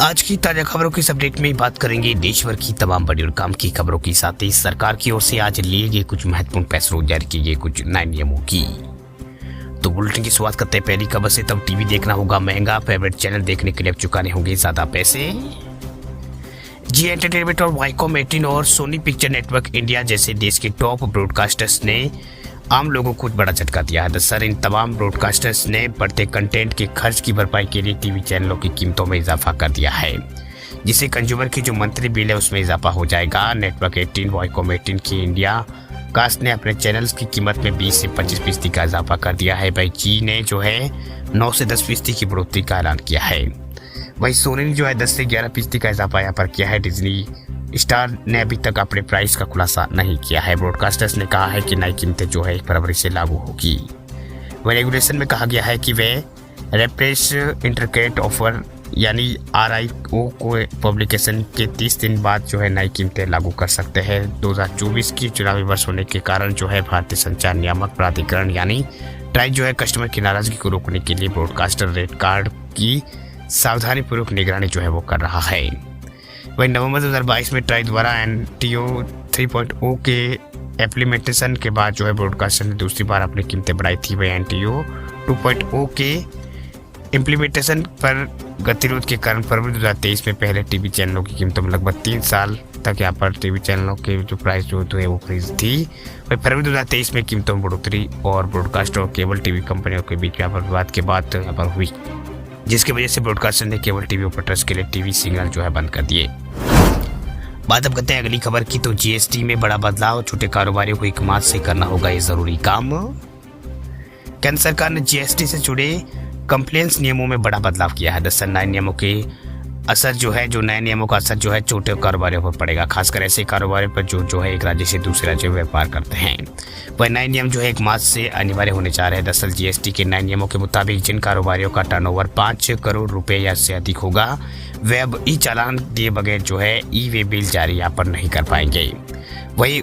आज की ताजा खबरों की इस अपडेट में बात करेंगे देश भर की तमाम बड़ी और काम की खबरों के साथ ही सरकार की ओर से आज लिए गए कुछ महत्वपूर्ण फैसलों जारी किए गए कुछ नए नियमों की। तो बुलेटिन की शुरुआत करते हैं पहली खबर से। तब टीवी देखना होगा महंगा, फेवरेट चैनल देखने के लिए अब चुकाने होंगे ज्यादा पैसे। जी एंटरटेनमेंट और वाईकॉम 18 और सोनी पिक्चर नेटवर्क इंडिया जैसे देश के टॉप ब्रॉडकास्टर्स ने आम लोगों को बड़ा झटका दिया है। दरअसल इन तमाम ब्रॉडकास्टर्स ने बढ़ते कंटेंट के खर्च की भरपाई के लिए टीवी चैनलों की कीमतों में इजाफा कर दिया है, जिससे कंज्यूमर की जो मंथली बिल है उसमें इजाफा हो जाएगा। नेटवर्क 18, वाईकॉम 18 की इंडिया कास्ट ने अपने चैनल्स की कीमत में 20 से 25% का इजाफा कर दिया है। भाई जी ने जो है 9 से 10% की बढ़ोतरी का ऐलान किया है। वही सोनी ने जो है 10 से 11% का इजाफा यहाँ पर किया है। डिज्नी स्टार ने अभी तक अपने प्राइस का खुलासा नहीं किया है। ब्रॉडकास्टर्स ने कहा है कि नई कीमतें जो है 1 फरवरी से लागू होगी। वह रेगुलेशन में कहा गया है कि वे रेप्रेस इंटरकेट ऑफर यानी RIO को पब्लिकेशन के 30 दिन बाद जो है नई कीमतें लागू कर सकते हैं। 2024 की चुनावी वर्ष होने के कारण जो है भारतीय संचार नियामक प्राधिकरण यानी ट्राई जो है कस्टमर की नाराजगी को रोकने के लिए ब्रॉडकास्टर रेट कार्ड की सावधानीपूर्वक निगरानी जो है वो कर रहा है। वही नवंबर 2022 में ट्राई द्वारा NTO 3.0 के इम्प्लीमेंटेशन के बाद जो है ब्रॉडकास्टर ने दूसरी बार अपनी कीमतें बढ़ाई थी। वही NTO 2.0 के इम्प्लीमेंटेशन पर गतिरोध के कारण फरवरी 2023 में पहले टीवी चैनलों की कीमतों में लगभग 3 साल तक यहाँ पर टीवी चैनलों के जो प्राइस जो है वो फ्रीज थी। वही फरवरी 2023 में कीमतों में बढ़ोतरी और ब्रॉडकास्टर और केबल टीवी कंपनियों के बीच यहाँ पर विवाद के बाद यहाँ पर हुई, जिसकी वजह से ब्रॉडकास्टर ने केबल टीवी ऑपरेटर्स के लिए टीवी सिग्नल जो है बंद कर दिए। बात अब करते हैं अगली खबर की। तो GST में बड़ा बदलाव, छोटे कारोबारियों को 1 मार्च से करना होगा ये जरूरी काम। केंद्र सरकार ने GST से जुड़े कंप्लेंट्स नियमों में बड़ा बदलाव किया है। दरअसल नए नियमों के असर जो है नए नियमों का असर जो है छोटे कारोबारियों पर पड़ेगा, खासकर ऐसे कारोबारियों पर जो है एक राज्य से दूसरे राज्य में व्यापार करते हैं। वह नए नियम जो है 1 मार्च से अनिवार्य होने जा रहे हैं। दरअसल GST के नए नियमों के मुताबिक जिन कारोबारियों का टर्नओवर 5 करोड़ रुपए या से अधिक होगा वे अब चालान दिए बगैर जो है वे बिल जारी यहाँ पर नहीं कर पाएंगे। वही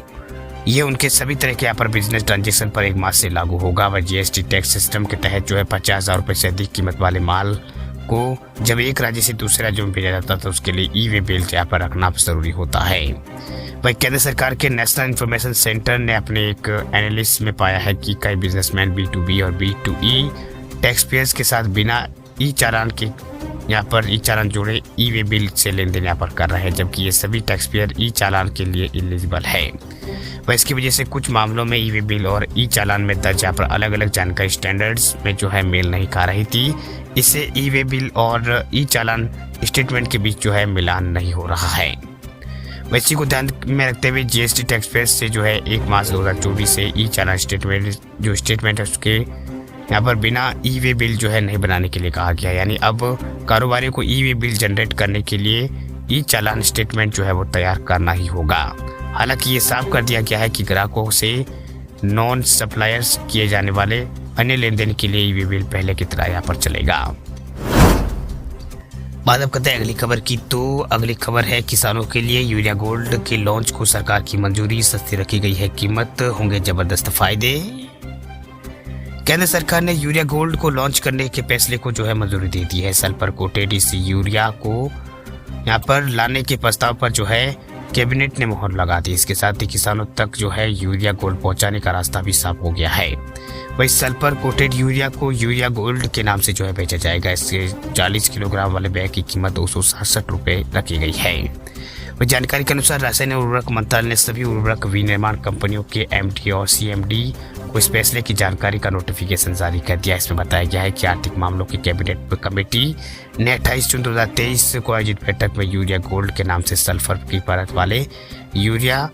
ये उनके सभी तरह के यहाँ पर बिजनेस ट्रांजेक्शन पर 1 मार्च से लागू होगा। वह GST टैक्स सिस्टम के तहत जो है 50,000 रुपये से अधिक कीमत वाले माल को जब एक राज्य से दूसरे राज्य में भेजा जाता है तो उसके लिए वे बिल यहाँ पर रखना जरूरी होता है। वही केंद्र सरकार के नेशनल इंफॉर्मेशन सेंटर ने अपने एक एनालिसिस में पाया है कि कई बिजनेसमैन B2B और B2E टैक्स पेयर्स के साथ बिना चालान के यहाँ पर चालान जोड़े वे बिल से लेन देन यहाँ पर कर रहे हैं, जबकि ये सभी टैक्स पेयर चालान के लिए एलिजिबल है। वह इसकी वजह से कुछ मामलों में वे बिल और चालान में दर्ज यहाँ पर अलग अलग जानकारी स्टैंडर्ड्स में जो है मेल नहीं खा रही थी। इससे वे बिल और चालान स्टेटमेंट के बीच जो है मिलान नहीं हो रहा है। इसी को ध्यान में रखते हुए GST टैक्स पेयर से जो है 1 मार्च 2024 से चालान स्टेटमेंट है उसके यहाँ पर बिना वे बिल जो है नहीं बनाने के लिए कहा गया। यानी अब कारोबारियों को वे बिल जनरेट करने के लिए चालान स्टेटमेंट जो है वो तैयार करना ही होगा। हालांकि ये साफ कर दिया गया है कि ग्राहकों से नॉन सप्लायर्स किए जाने वाले अन्य लेन देन के लिए वे बिल पहले की तरह यहाँ पर चलेगा। बात अब करते हैं अगली खबर की। तो अगली खबर है किसानों के लिए यूरिया गोल्ड के लॉन्च को सरकार की मंजूरी, सस्ती रखी गई है कीमत, होंगे जबरदस्त फायदे। केंद्र सरकार ने यूरिया गोल्ड को लॉन्च करने के फैसले को जो है मंजूरी दे दी है। सल्फर कोटेड इस यूरिया को यहाँ पर लाने के प्रस्ताव पर जो है कैबिनेट ने मोहर लगा दी। इसके साथ ही किसानों तक जो है यूरिया गोल्ड पहुंचाने का रास्ता भी साफ हो गया है। वही सल्फर कोटेड यूरिया को यूरिया गोल्ड के नाम से जो है बेचा जाएगा। इसके 40 किलोग्राम वाले बैग की कीमत 267 रुपये रखी गई है। वही जानकारी के अनुसार रासायनिक उर्वरक मंत्रालय ने सभी उर्वरक विनिर्माण कंपनियों के MD और CMD को इस फैसले की जानकारी का नोटिफिकेशन जारी कर दिया। इसमें बताया गया है कि आर्थिक मामलों की कैबिनेट कमेटी ने 28 जून 2023 को आयोजित बैठक में यूरिया गोल्ड के नाम से सल्फर की परत वाले यूरिया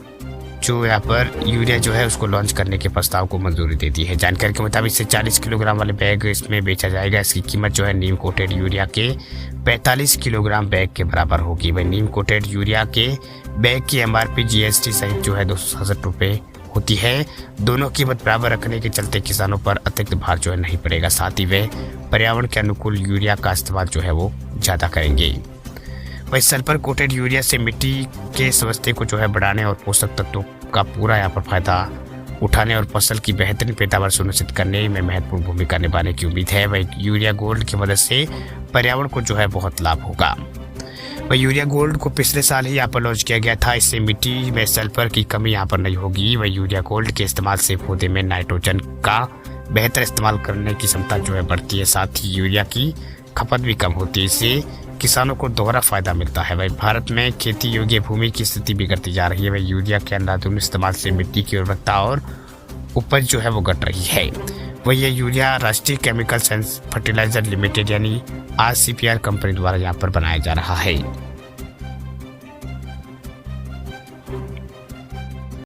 जो है उसको लॉन्च करने के प्रस्ताव को मंजूरी दे दी है। जानकारी के मुताबिक इससे 40 किलोग्राम वाले बैग इसमें बेचा जाएगा। इसकी कीमत जो है नीम कोटेड यूरिया के 45 किलोग्राम बैग के बराबर होगी। वही नीम कोटेड यूरिया के बैग की MRP GST सहित जो है 267 रुपये होती है। दोनों कीमत बराबर रखने के चलते किसानों पर अतिरिक्त भार जो है नहीं पड़ेगा। साथ ही वे पर्यावरण के अनुकूल यूरिया का इस्तेमाल जो है वो ज़्यादा करेंगे। वही सल्फर कोटेड यूरिया से मिट्टी के स्वास्थ्य को जो है बढ़ाने और पोषक तत्वों का पूरा यहाँ पर फायदा उठाने और फसल की बेहतरीन पैदावार सुनिश्चित करने में महत्वपूर्ण भूमिका निभाने की उम्मीद है। वही यूरिया गोल्ड की मदद से पर्यावरण को जो है बहुत लाभ होगा। वह यूरिया गोल्ड को पिछले साल ही यहाँ पर लॉन्च किया गया था। इससे मिट्टी में सल्फर की कमी यहाँ पर नहीं होगी। वह यूरिया गोल्ड के इस्तेमाल से पौधे में नाइट्रोजन का बेहतर इस्तेमाल करने की क्षमता जो है बढ़ती है। साथ ही यूरिया की खपत भी कम होती है। इससे किसानों को दोहरा फायदा मिलता है। वही भारत में खेती योग्य भूमि की स्थिति बिगड़ती जा रही है। वही यूरिया के अंधाधुंध इस्तेमाल से मिट्टी की उर्वरकता और उपज जो है वो घट रही है। वही यह यूरिया राष्ट्रीय केमिकल साइंस फर्टिलाइजर लिमिटेड यानी RCPR कंपनी द्वारा यहाँ पर बनाया जा रहा है।